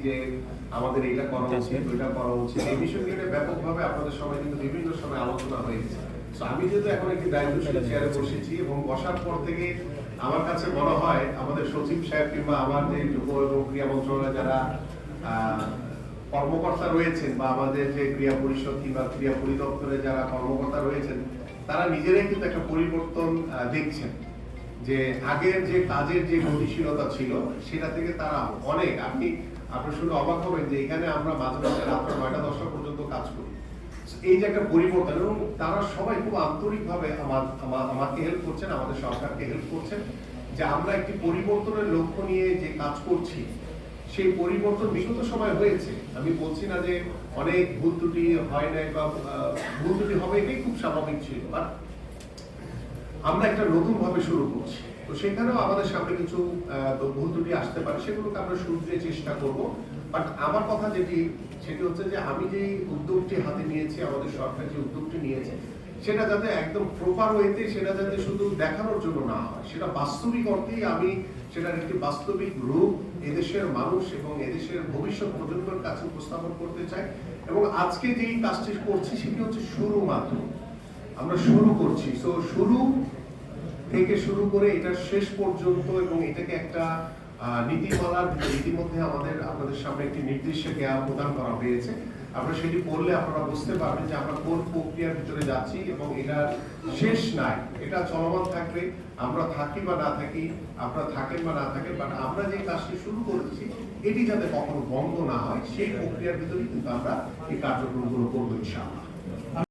যে আমাদের এটা করা উচিত, ওইটা করা উচিত, এই বিষয়গুলো নিয়ে ব্যাপকভাবে আপনাদের সবাই কিন্তু বিভিন্ন সময় আলোচনা হয়েছে। তো আমি যেহেতু এখন একটি দায়িত্বশীল চেয়ারে বসেছি এবং বসার পর থেকে আমার কাছে মনে হয় আমাদের সচিব সাহেব কিংবা আমার যে যুব এবং ক্রীড়া মন্ত্রণালয়ে যারা কর্মকর্তা রয়েছেন বা আমাদের যে ক্রীড়া পরিষদ কিংবা ক্রীড়া পরিদপ্তরে যারা কর্মকর্তা রয়েছেন, তারা নিজেরাই কিন্তু একটা পরিবর্তন দেখছেন। যে আগের যে কাজের যে গতিশীলতা ছিল সেটা থেকে তারা অনেক, আপনি শুনে অবাক হবেন যে এখানে আমরা মাঝে মাঝে রাত 9টা 10টা পর্যন্ত কাজ করি। এই যে একটা পরিবর্তন, এবং তারা সবাই খুব আন্তরিকভাবে আমাকে হেল্প করছেন, আমাদের সরকারকে হেল্প করছেন যে আমরা একটি পরিবর্তনের লক্ষ্য নিয়ে যে কাজ করছি সেই পরিবর্তন বিগত সময় হয়েছে। আমি বলছি না যে অনেক ভুল ত্রুটি হয় নাই বা ভুল ত্রুটি হবে, এটাই খুব স্বাভাবিক ছিল, বাট আমরা একটা নতুন ভাবে শুরু করছি। তো সেখানেও আমাদের সামনে কিছু ভুল ত্রুটি আসতে পারে, সেগুলোকে আমরা শুধরে চেষ্টা করব। বাট আমার কথা সেটি হচ্ছে যে আমি যে উদ্যোগটি হাতে নিয়েছি, আমাদের সরকার যে উদ্যোগটি নিয়েছে, সেটা যাতে একদম প্রপার ওয়েতে, সেটা যাতে শুধু দেখানোর জন্য না হয়, সেটা বাস্তবিক অর্থেই আমি সেটার একটি বাস্তবিক রূপ এদেশের মানুষ এবং এদেশের ভবিষ্যৎ প্রজন্মের কাছে উপস্থাপন করতে চাই। এবং আজকে যেই কাজটি করছি সেটি হচ্ছে শুরু মাত্র, আমরা শুরু করছি। তো শুরু থেকে শুরু করে এটা শেষ পর্যন্ত, এবং এটাকে একটা নীতিমালার ইতিমধ্যে আপনাদের সামনে একটি নির্দেশিকা প্রদান করা হয়েছে। আপনারা সেটি পড়লে আপনারা বুঝতে পারবেন যে আমরা কোন প্রক্রিয়ার ভিতরে যাচ্ছি এবং এটা শেষ নাই, এটা চলমান থাকবে। আমরা থাকি বা না থাকি, আপনারা থাকেন বা না থাকেন, বাট আমরা যে কাজটি শুরু করেছি এটি যাতে কখনো বন্ধ না হয় সেই প্রক্রিয়ার ভিতরেই কিন্তু আমরা এই কার্যক্রমগুলো করবো ইনশাআল্লাহ।